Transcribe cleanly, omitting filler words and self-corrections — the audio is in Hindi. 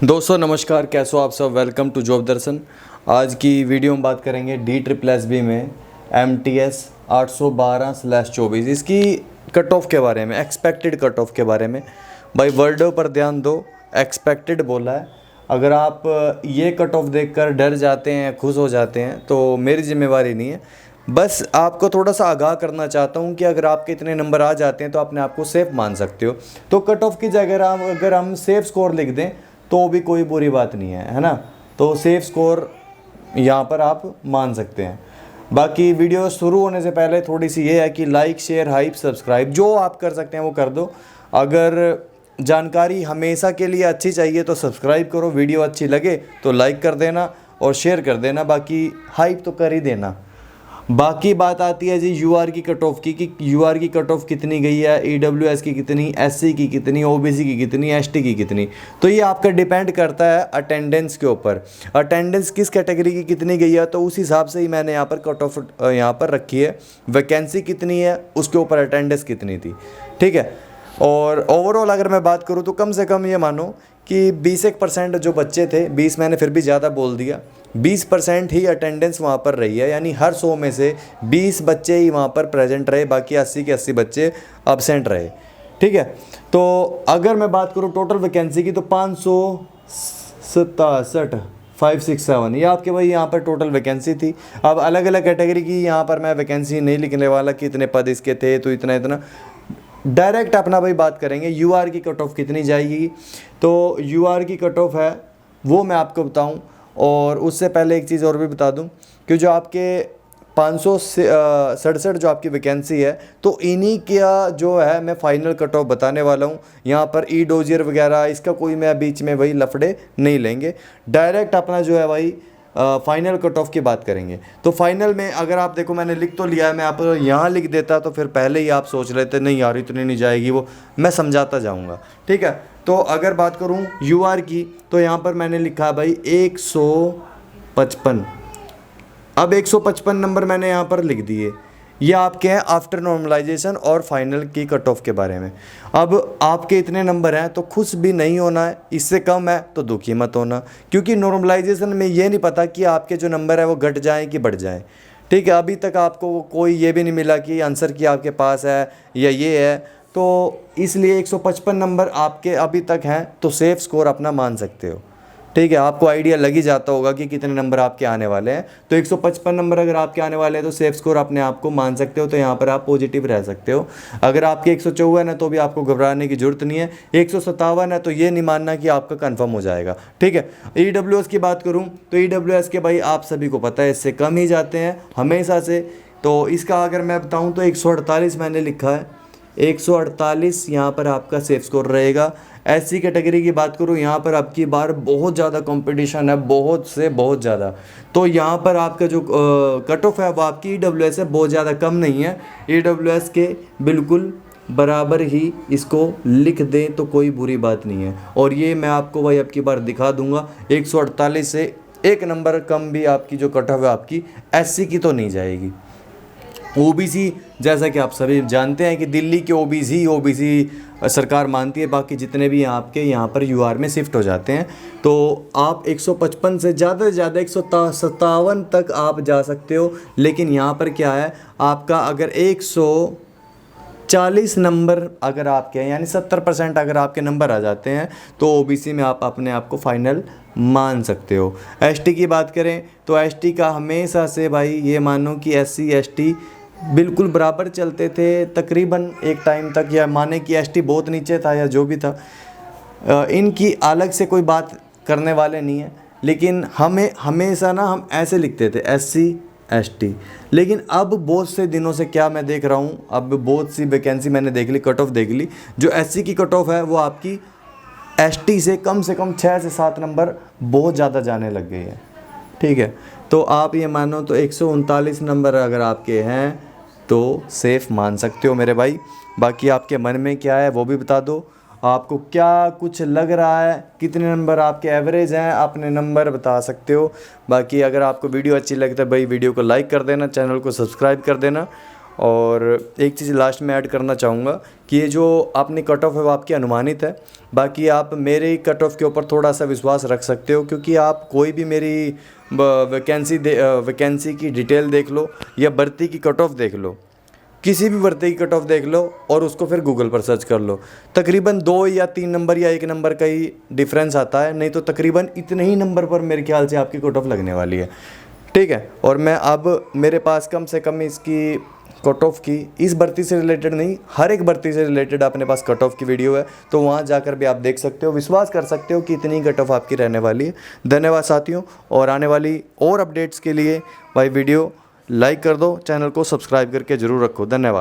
दोस्तों नमस्कार, कैसे हो आप सब। वेलकम टू जॉब दर्शन। आज की वीडियो में बात करेंगे DSSB में MTS 812/24 इसकी कट ऑफ के बारे में, एक्सपेक्टेड कट ऑफ के बारे में। भाई वर्डों पर ध्यान दो, एक्सपेक्टेड बोला है। अगर आप ये कट ऑफ देखकर डर जाते हैं, खुश हो जाते हैं, तो मेरी जिम्मेवारी नहीं है। बस आपको थोड़ा सा आगाह करना चाहता हूँ कि अगर आपके इतने नंबर आ जाते हैं तो अपने आप को सेफ मान सकते हो। तो कट ऑफ की जगह अगर हम सेफ स्कोर लिख दें तो भी कोई बुरी बात नहीं है ना। तो सेफ स्कोर यहाँ पर आप मान सकते हैं। बाकी वीडियो शुरू होने से पहले थोड़ी सी ये है कि लाइक, शेयर, हाइप, सब्सक्राइब जो आप कर सकते हैं वो कर दो। अगर जानकारी हमेशा के लिए अच्छी चाहिए तो सब्सक्राइब करो, वीडियो अच्छी लगे तो लाइक कर देना और शेयर कर देना, बाकी हाइप तो कर ही देना। बाकी बात आती है जी UR की कट ऑफ की कि UR की कट ऑफ कितनी गई है, EWS की कितनी, SC की कितनी, OBC की कितनी, ST की कितनी। तो ये आपका डिपेंड करता है अटेंडेंस के ऊपर। अटेंडेंस किस कैटेगरी की कितनी गई है तो उस हिसाब से ही मैंने यहाँ पर कट ऑफ यहाँ पर रखी है। वैकेंसी कितनी है उसके ऊपर अटेंडेंस कितनी थी, ठीक है। और ओवरऑल अगर मैं बात करूँ तो कम से कम ये मानो कि 20% जो बच्चे थे, 20 मैंने फिर भी ज़्यादा बोल दिया, 20% ही अटेंडेंस वहाँ पर रही है। यानी हर 100 में से 20 बच्चे ही वहाँ पर प्रेजेंट रहे, बाकी 80 के 80 बच्चे अब्सेंट रहे, ठीक है। तो अगर मैं बात करूँ टोटल वैकेंसी की तो 567 567 ये आपके भाई यहाँ पर टोटल वैकेंसी थी। अब अलग अलग कैटेगरी की यहाँ पर मैं वैकेंसी नहीं लिखने वाला कि इतने पद इसके थे तो इतना इतना। डायरेक्ट अपना भाई बात करेंगे UR की कट ऑफ कितनी जाएगी। तो UR की कट ऑफ है वो मैं आपको बताऊं, और उससे पहले एक चीज़ और भी बता दूं कि जो आपके 567 जो आपकी वैकेंसी है तो इन्हीं का जो है मैं फाइनल कट ऑफ बताने वाला हूं। यहाँ पर डोजियर वगैरह इसका कोई मैं बीच में वही लफड़े नहीं लेंगे। डायरेक्ट अपना जो है भाई फाइनल कट ऑफ की बात करेंगे। तो फाइनल में अगर आप देखो मैंने लिख तो लिया है, मैं आप यहाँ लिख देता तो फिर पहले ही आप सोच लेते नहीं यार इतनी नहीं जाएगी, वो मैं समझाता जाऊँगा, ठीक है। तो अगर बात करूँ UR की तो यहाँ पर मैंने लिखा है भाई 155। अब 155 नंबर मैंने यहाँ पर लिख दिए। ये आपके हैं आफ्टर नॉर्मलाइजेशन और फाइनल की कट ऑफ के बारे में। अब आपके इतने नंबर हैं तो खुश भी नहीं होना है, इससे कम है तो दुखी मत होना, क्योंकि नॉर्मलाइजेशन में ये नहीं पता कि आपके जो नंबर है वो घट जाएं कि बढ़ जाएं, ठीक है। अभी तक आपको कोई ये भी नहीं मिला कि आंसर की आपके पास है या ये है, तो इसलिए 155 नंबर आपके अभी तक हैं तो सेफ स्कोर अपना मान सकते हो, ठीक है। आपको आइडिया लग ही जाता होगा कि कितने नंबर आपके आने वाले हैं। तो 155 नंबर अगर आपके आने वाले हैं तो सेफ स्कोर अपने आप को मान सकते हो, तो यहाँ पर आप पॉजिटिव रह सकते हो। अगर आपके 154 है तो भी आपको घबराने की जरूरत नहीं है। 157 है तो ये नहीं मानना कि आपका कंफर्म हो जाएगा, ठीक है। EWS की बात करूँ तो EWS के भाई आप सभी को पता है इससे कम ही जाते हैं हमेशा से। तो इसका अगर मैं बताऊँ तो 148 मैंने लिखा है, 148 यहाँ पर आपका सेफ स्कोर रहेगा। SC कैटेगरी की बात करूँ यहाँ पर आपकी बार बहुत ज़्यादा कंपटीशन है, बहुत से बहुत ज़्यादा। तो यहाँ पर आपका जो कट ऑफ है वो आपकी EWS से बहुत ज़्यादा कम नहीं है, EWS के बिल्कुल बराबर ही इसको लिख दें तो कोई बुरी बात नहीं है। और ये मैं आपको भाई अब की बार दिखा दूंगा, 148 से एक नंबर कम भी आपकी जो कट ऑफ है आपकी SC की तो नहीं जाएगी। OBC जैसा कि आप सभी जानते हैं कि दिल्ली के OBC सरकार मानती है, बाकी जितने भी आपके यहाँ पर UR में शिफ्ट हो जाते हैं। तो आप 155 से ज़्यादा 157 तक आप जा सकते हो। लेकिन यहाँ पर क्या है, आपका अगर 140 नंबर अगर आपके हैं, यानी 70% अगर आपके नंबर आ जाते हैं तो OBC में आप अपने आप को फाइनल मान सकते हो। ST की बात करें तो ST का हमेशा से भाई ये मानो कि SC ST बिल्कुल बराबर चलते थे तकरीबन एक टाइम तक, या माने कि ST बहुत नीचे था या जो भी था, इनकी अलग से कोई बात करने वाले नहीं है। लेकिन हमें हमेशा ना हम ऐसे लिखते थे SC ST। लेकिन अब बहुत से दिनों से क्या मैं देख रहा हूँ, अब बहुत सी वैकेंसी मैंने देख ली, कट ऑफ देख ली, जो SC की कट ऑफ है वो आपकी ST से कम 6 से 7 नंबर बहुत ज़्यादा जाने लग गई है, ठीक है। तो आप ये मानो तो 139 नंबर अगर आपके हैं तो सेफ़ मान सकते हो मेरे भाई। बाकी आपके मन में क्या है वो भी बता दो, आपको क्या कुछ लग रहा है, कितने नंबर आपके एवरेज हैं, अपने नंबर बता सकते हो। बाकी अगर आपको वीडियो अच्छी लगता है भाई वीडियो को लाइक कर देना, चैनल को सब्सक्राइब कर देना और एक चीज़ लास्ट में ऐड करना चाहूँगा कि ये जो आपने कट ऑफ है वो आपकी अनुमानित है, बाकी आप मेरे कट ऑफ के ऊपर थोड़ा सा विश्वास रख सकते हो, क्योंकि आप कोई भी मेरी वैकेंसी की डिटेल देख लो या भर्ती की कट ऑफ देख लो, किसी भी भर्ती की कट ऑफ देख लो और उसको फिर गूगल पर सर्च कर लो, तकरीबन 2 या 3 नंबर या 1 नंबर का ही डिफरेंस आता है, नहीं तो तकरीबन इतने ही नंबर पर मेरे ख्याल से आपकी कट ऑफ लगने वाली है। ठीक है, और मैं अब मेरे पास कम से कम इसकी कट ऑफ की, इस भर्ती से रिलेटेड नहीं, हर एक भर्ती से रिलेटेड अपने पास कट ऑफ की वीडियो है, तो वहाँ जाकर भी आप देख सकते हो, विश्वास कर सकते हो कि इतनी कट ऑफ आपकी रहने वाली है। धन्यवाद साथियों, और आने वाली और अपडेट्स के लिए भाई वीडियो लाइक कर दो, चैनल को सब्सक्राइब करके ज़रूर रखो। धन्यवाद।